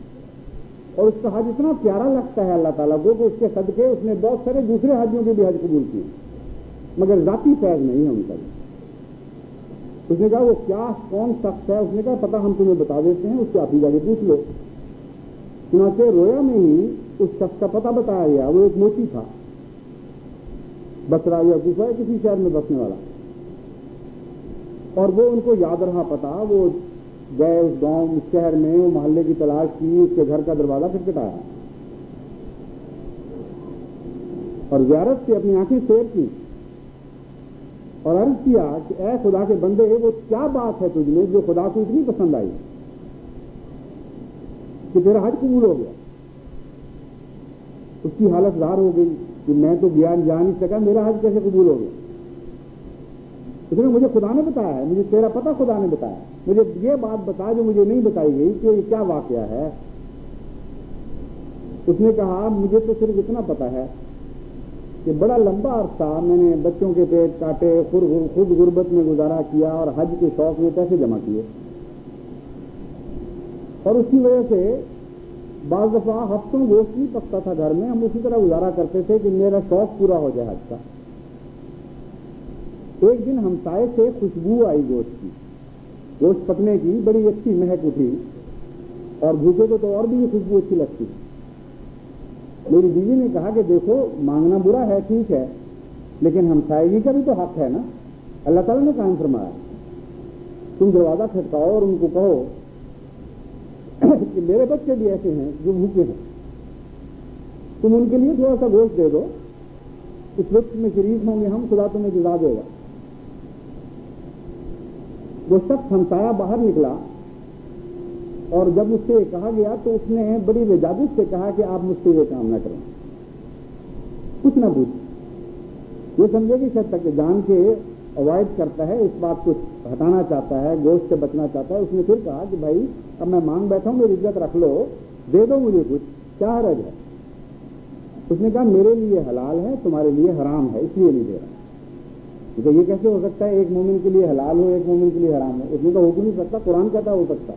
اور اس کا حج اتنا پیارا لگتا ہے اللہ تعالیٰ کو کہ اس کے صدقے اس نے بہت سارے دوسرے حاجیوں کے بھی حج قبول کیے، مگر ذاتی فیض نہیں ہے ان کا. اس نے کہا وہ کیا کون شخص ہے؟ اس نے کہا پتہ ہم تمہیں بتا دیتے ہیں، اس سے آپ ہی جا کے پوچھ لو. چنانچہ رویا میں ہی اس شخص کا پتہ بتایا گیا. وہ ایک موچی تھا، بصرہ یا کوفہ کسی شہر میں بسنے والا، اور وہ ان کو یاد رہا پتہ. وہ گئے اس گاؤں، اس شہر میں، وہ محلے کی تلاش کی، اس کے گھر کا دروازہ کھٹکھٹایا اور زیارت سے اپنی آنکھیں سیر کی اور عرض کیا کہ اے خدا کے بندے، وہ کیا بات ہے تجھ میں جو خدا کو اتنی پسند آئی کہ تیرا حج قبول ہو گیا؟ اس کی حالت ظاہر ہو گئی کہ میں تو جا نہیں سکا، میرا حج کیسے قبول ہو گیا؟ اس نے مجھے خدا نے بتایا ہے، مجھے تیرا پتہ خدا نے بتایا، مجھے یہ بات بتا جو مجھے نہیں بتائی گئی کہ یہ کیا واقعہ ہے. اس نے کہا مجھے تو صرف اتنا پتا ہے کہ بڑا لمبا عرصہ میں نے بچوں کے پیٹ کاٹے، خود غربت میں گزارا کیا اور حج کے شوق میں پیسے جمع کیے، اور اس کی وجہ سے بعض دفعہ ہفتوں گوشت نہیں پکتا تھا گھر میں، ہم اسی طرح گزارا کرتے تھے کہ میرا شوق پورا ہو جائے حج کا۔ ایک دن ہمسائے سے خوشبو آئی گوشت کی، گوشت پکنے کی بڑی اچھی مہک اٹھی، اور بھوکے کو تو اور بھی یہ خوشبو اچھی لگتی۔ میری بیوی نے کہا کہ دیکھو مانگنا برا ہے، ٹھیک ہے، لیکن ہمسائیگی کا بھی تو حق ہے نا، اللہ تعالیٰ نے قائم فرمایا۔ تم دروازہ کھٹکاؤ اور ان کو کہو کہ میرے بچے بھی ایسے ہیں جو بھوکے ہیں، تم ان کے لیے تھوڑا سا گوشت دے دو، اس وقت میں شریک ہوں گے ہم، خدا تمہیں جزا دے گا۔ وہ شخص ہمسایہ باہر نکلا، اور جب اس سے کہا گیا تو اس نے بڑی وجادت سے کہا کہ آپ مجھ سے یہ کام نہ کریں، کچھ نہ پوچھ۔ یہ سمجھے کہ شاید تک جان کے اوائڈ کرتا ہے، اس بات کو ہٹانا چاہتا ہے، گوشت سے بچنا چاہتا ہے۔ اس نے پھر کہا کہ بھائی اب میں مانگ بیٹھا ہوں، میری عزت رکھ لو، دے دو مجھے کچھ، کیا حرج ہے؟ اس نے کہا میرے لیے حلال ہے، تمہارے لیے حرام ہے، اس لیے نہیں دے رہا۔ کیونکہ یہ کیسے ہو سکتا ہے ایک مومن کے لیے حلال ہو، ایک مومن کے لیے حرام ہو؟ اس نے کہا ہو نہیں سکتا، قرآن کہتا ہو سکتا۔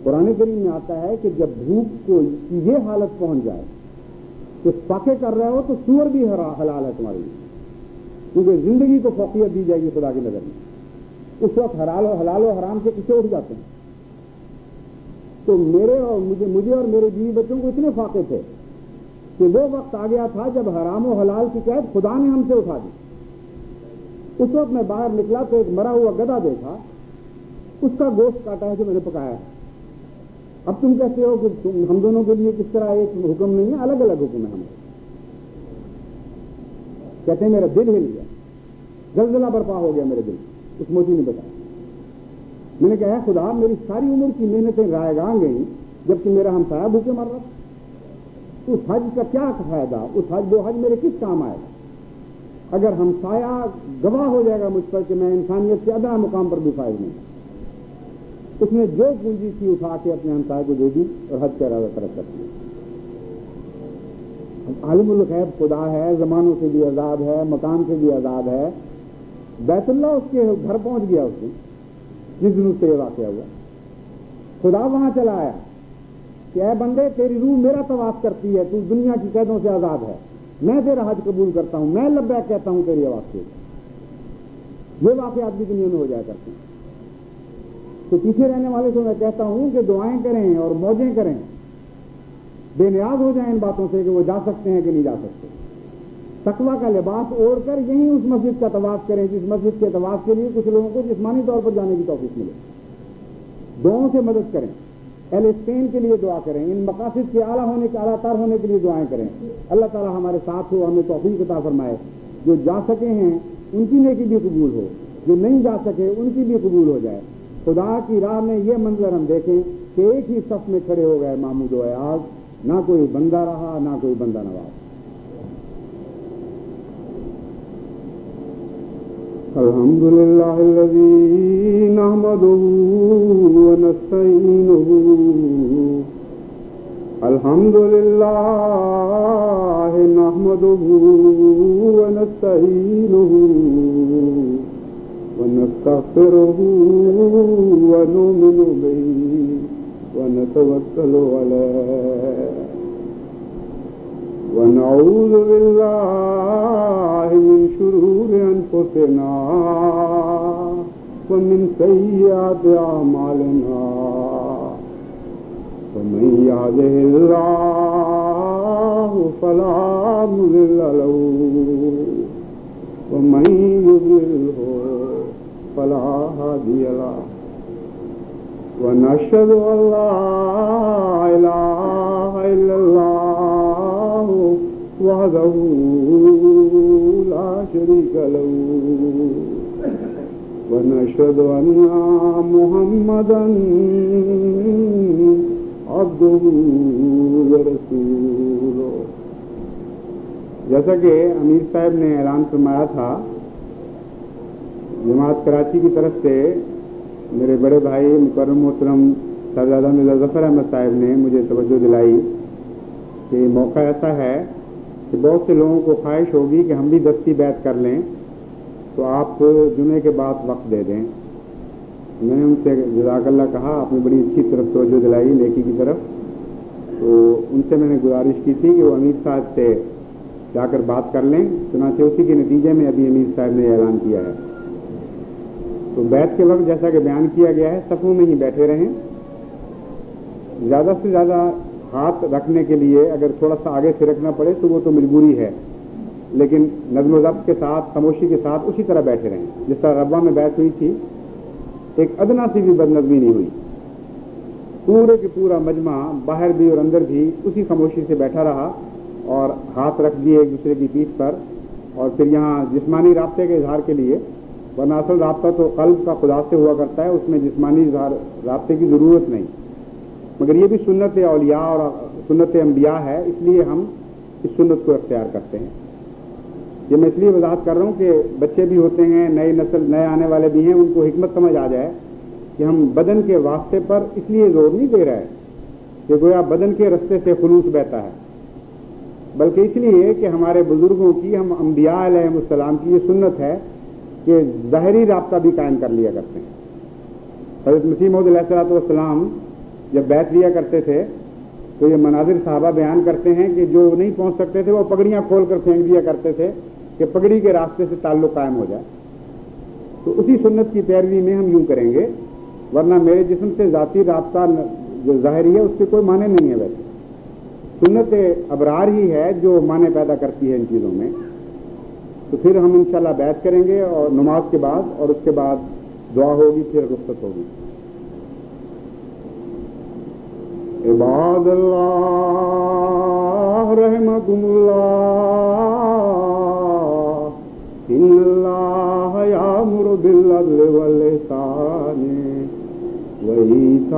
قرآن کریم میں آتا ہے کہ جب بھوک کو یہ حالت پہنچ جائے کہ فاقے کر رہے ہو تو سور بھی حلال ہے تمہارے لیے، کیونکہ زندگی کو فوقیت دی جائے گی خدا کی نظر میں۔ اس وقت حلال و حرام کے پیچھے اٹھ جاتے ہیں۔ تو مجھے اور میرے بیوی بچوں کو اتنے فاقے تھے کہ وہ وقت آ گیا تھا جب حرام و حلال کی قید خدا نے ہم سے اٹھا دی۔ اس وقت میں باہر نکلا تو ایک مرا ہوا گدھا دیکھا، اس کا گوشت کاٹا ہے جو میں نے پکایا ہے۔ اب تم کہتے ہو کہ ہم دونوں کے لیے کس طرح ایک حکم نہیں ہے، الگ الگ حکم ہے ہمیں۔ کہتے ہیں میرا دل ہل گیا، زلزلہ برپا ہو گیا میرے دل۔ اس موتی نے بتایا، میں نے کہا ہے خدا میری ساری عمر کی محنتیں رائے گاں گئیں جبکہ میرا ہمسایہ بھوکے مر رہا تھا۔ اس حج کا کیا فائدہ؟ وہ حج میرے کس کام آئے گا اگر ہمسایہ گواہ ہو جائے گا مجھ پر کہ میں انسانیت کے ادنا مقام پر بھی فائز نہیں۔ اس نے جو پونجی تھی اٹھا کے اپنے ہمسائے کو دے دی اور حج کا ارادہ طرف کر دیا۔ عالم الغیب خدا ہے، زمانوں سے بھی آزاد ہے، مکان سے بھی آزاد ہے۔ بیت اللہ اس کے گھر پہنچ گیا، اس نے جس دن اس سے یہ واقعہ ہوا خدا وہاں چلا آیا کہ اے بندے تیری روح میرا طواف کرتی ہے، تو دنیا کی قیدوں سے آزاد ہے، میں تیرا حج قبول کرتا ہوں، میں لبیک کہتا ہوں تیری آواز سے۔ یہ واقعات بھی دنیا میں ہو جایا کرتے ہیں۔ تو پیچھے رہنے والے کو میں کہتا ہوں کہ دعائیں کریں اور موجیں کریں، بے نیاز ہو جائیں ان باتوں سے کہ وہ جا سکتے ہیں کہ نہیں جا سکتے۔ تقویٰ کا لباس اوڑھ کر یہیں اس مسجد کا طواف کریں جس مسجد کے طواف کے لیے کچھ لوگوں کو جسمانی طور پر جانے کی توفیق ملے۔ دعاؤں سے مدد کریں، اہل اسپین کے لیے دعا کریں، ان مقاصد کے اعلیٰ تر ہونے کے لیے دعائیں کریں۔ اللہ تعالیٰ ہمارے ساتھ ہو، ہمیں توفیق عطا فرمائے۔ جو جا سکے ہیں ان کی نیکی بھی قبول ہو، جو نہیں جا سکے ان کی بھی قبول ہو جائے۔ خدا کی راہ میں یہ منظر ہم دیکھیں کہ ایک ہی صف میں کھڑے ہو گئے محمود و ایاز، نہ کوئی بندہ رہا نہ کوئی بندہ نواز۔ الحمدللہ الذی نحمدہ ونستعینہ، الحمدللہ نحمدہ ونستعینہ ونستغفرہ ونؤمن بہ ونتوکل علیہ ونعوذ باللہ من شرور انفسنا ومن سیئات اعمالنا، ومن یہدہ اللہ فلا مضل لہ ومن یضللہ فلا هادی لہ، ونشهد ان لا اله الا الله وحده لا شريك له، ونشهد ان محمدا عبده ورسوله۔ جیسا کہ امیر صاحب نے اعلان فرمایا تھا، جماعت کراچی کی طرف سے میرے بڑے بھائی مکرم محترم صاحبزادہ مرزا ظفر احمد صاحب نے مجھے توجہ دلائی
کہ موقع ایسا ہے کہ بہت سے لوگوں کو خواہش ہوگی کہ ہم بھی دستی بیعت کر لیں، تو آپ جمعے کے بعد وقت دے دیں۔ میں نے ان سے جزاک اللہ کہا، آپ نے بڑی اچھی طرف توجہ دلائی نیکی کی طرف، تو ان سے میں نے گزارش کی تھی کہ وہ امیر صاحب سے جا کر بات کر لیں، چنانچہ اسی کے نتیجے میں ابھی امیر صاحب نے اعلان کیا ہے۔ تو بیعت کے وقت جیسا کہ بیان کیا گیا ہے، صفوں میں ہی بیٹھے رہیں، زیادہ سے زیادہ ہاتھ رکھنے کے لیے اگر تھوڑا سا آگے سے رکھنا پڑے تو وہ تو مجبوری ہے، لیکن نظم و ضبط کے ساتھ، خاموشی کے ساتھ اسی طرح بیٹھے رہیں جس طرح ربوہ میں بیعت ہوئی تھی۔ ایک ادنا سی بھی بد نظمی نہیں ہوئی، پورے کے پورا مجمع باہر بھی اور اندر بھی اسی خاموشی سے بیٹھا رہا اور ہاتھ رکھ دیے ایک دوسرے کی پیٹھ پر، اور پھر یہاں جسمانی رابطے کے اظہار کے لیے، ورنہ اصل رابطہ تو قلب کا خدا سے ہوا کرتا ہے، اس میں جسمانی رابطے کی ضرورت نہیں، مگر یہ بھی سنت اولیاء اور سنت انبیاء ہے، اس لیے ہم اس سنت کو اختیار کرتے ہیں۔ یہ میں اس لیے وضاحت کر رہا ہوں کہ بچے بھی ہوتے ہیں، نئی نسل، نئے آنے والے بھی ہیں، ان کو حکمت سمجھ آ جائے کہ ہم بدن کے واسطے پر اس لیے زور نہیں دے رہے کہ گویا بدن کے رستے سے خلوص بہتا ہے، بلکہ اس لیے کہ ہمارے بزرگوں کی، ہم انبیاء علیہ السلام کی یہ سنت ہے کہ ظاہری رابطہ بھی قائم کر لیا کرتے ہیں۔ حضرت مسیح موعود علیہ السلام جب بیعت لیا کرتے تھے تو یہ مناظر صحابہ بیان کرتے ہیں کہ جو نہیں پہنچ سکتے تھے وہ پگڑیاں کھول کر پھینک دیا کرتے تھے کہ پگڑی کے راستے سے تعلق قائم ہو جائے۔ تو اسی سنت کی پیروی میں ہم یوں کریں گے، ورنہ میرے جسم سے ذاتی رابطہ جو ظاہری ہے اس کے کوئی معنی نہیں ہے۔ ویسے سنت ابرار ہی ہے جو معنی پیدا کرتی ہے ان چیزوں میں۔ تو پھر ہم انشاءاللہ بیعت کریں گے اور نماز کے بعد، اور اس کے بعد دعا ہوگی، پھر رخصت ہوگی۔ عباد اللہ رحمکم اللہ، ان اللہ یامر بالعدل والاحسان وایتاء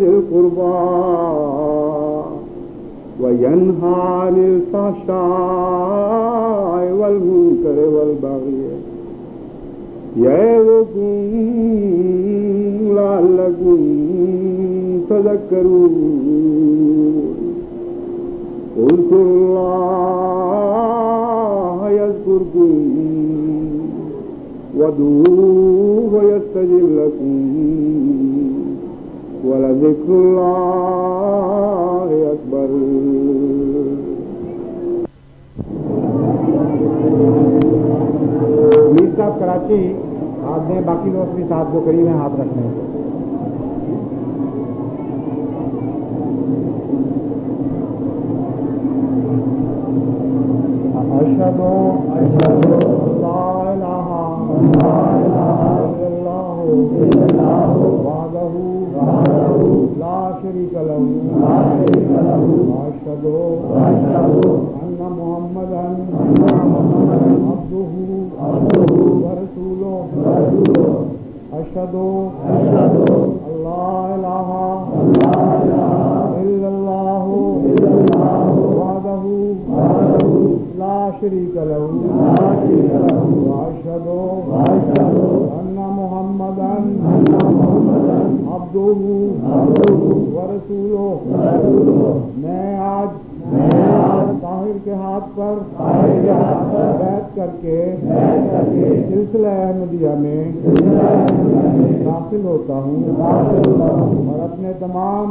ذی القربی وینہی عن الفحشاء والمنکر والبغی یعظکم لعلکم تذکرون۔ اذکروا اللہ یذکرکم وادعوہ یستجب لکم ولذکر اللہ اکبر۔ امیر صاحب کراچی ہاتھ دیں، باقی لوگ اپنے ساتھ جو قریب ہیں ہاتھ رکھنے ہیں۔ اشہد ان لا الہ الا اللہ وحدہ لا شریک لہ واشہد ان محمدا عبدہ ورسولہ۔ اشہد ان لا الہ الا اللہ وحدہ لا شریک لہ واشہد ان محمدا عبدہ ورسولہ۔ میں آج طاہر کے ہاتھ پر بیعت کر کے سلسلہ احمدیہ میں داخل ہوتا ہوں اور اپنے تمام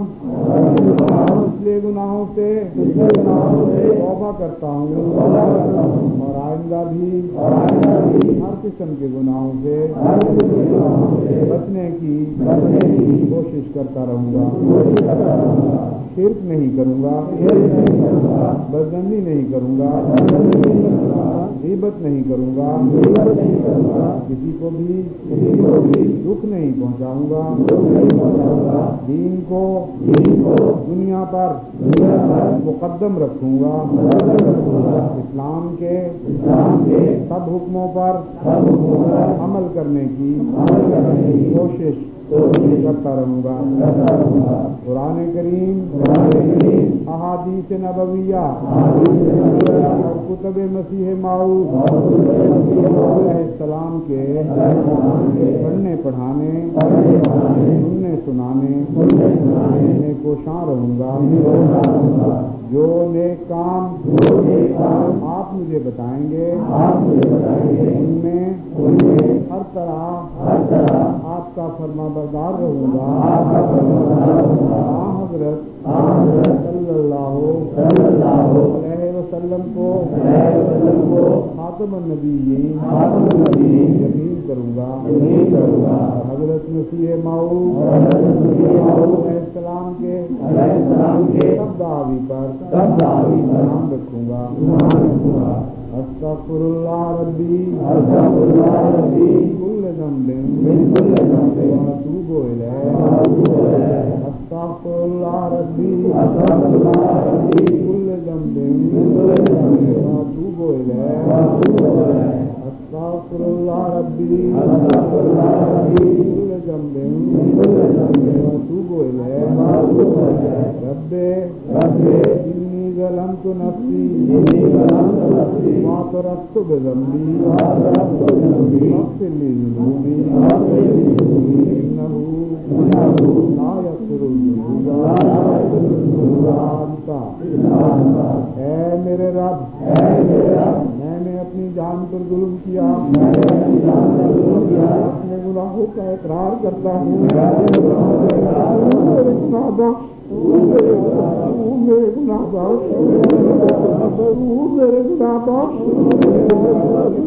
پچھلے گناہوں سے توبہ کرتا ہوں اور آئندہ بھی ہر قسم کے گناہوں سے بچنے کی کوشش کرتا رہوں گا۔ شرک نہیں کروں گا، بدنمی نہیں کروں گا، غیبت نہیں کروں گا، کسی کو بھی دکھ نہیں پہنچاؤں گا، دین کو دنیا پر مقدم رکھوں گا، اسلام کے سب حکموں پر عمل کرنے کی کوشش کرتا رہوں گا۔ قرآن کریم، احادیث نبویہ اور مکتب مسیح موعود علیہ السلام کے پڑھنے پڑھانے سننے سنانے میں کوشاں رہوں گا. جو نیک کام آپ مجھے بتائیں گے ان میں ہر طرح آپ کا فرما بردار رہوں گا. حضرت صلی اللہ علیہ وسلم کو خاتم النبیین یقین کروں گا. حضرت مسیح موعود علیہ السلام کے سب دعوی پر نام رکھوں گا. استغفر اللہ ربی کل ذنب واتوب الیہ. استغفر اللہ ربی کل ذنب واتوب الیہ. استغفر اللہ ربی کل ذنب واتوب الیہ. رب انی ظلمت نفسی واعترفت بذنبی فاغفر لی ذنوبی انہ لا یغفر الذنوب الا انت. اے میرے رب میں نے اپنی جان پر ظلم کیا. اپنے گناہوں کا اقرار کرتا ہوں. میرے گناہ بخش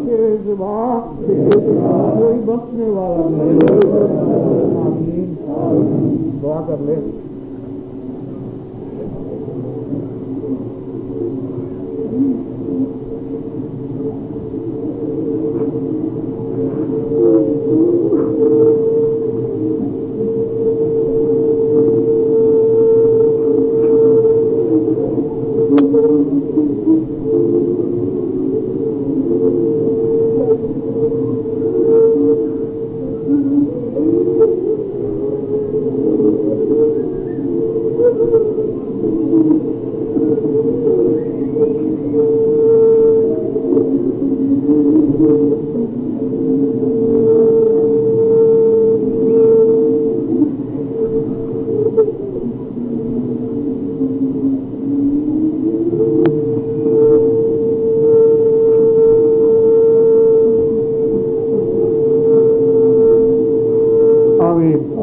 تیرے سوا کوئی بخشنے والا نہیں. آمین. دعا کر لے. آمین.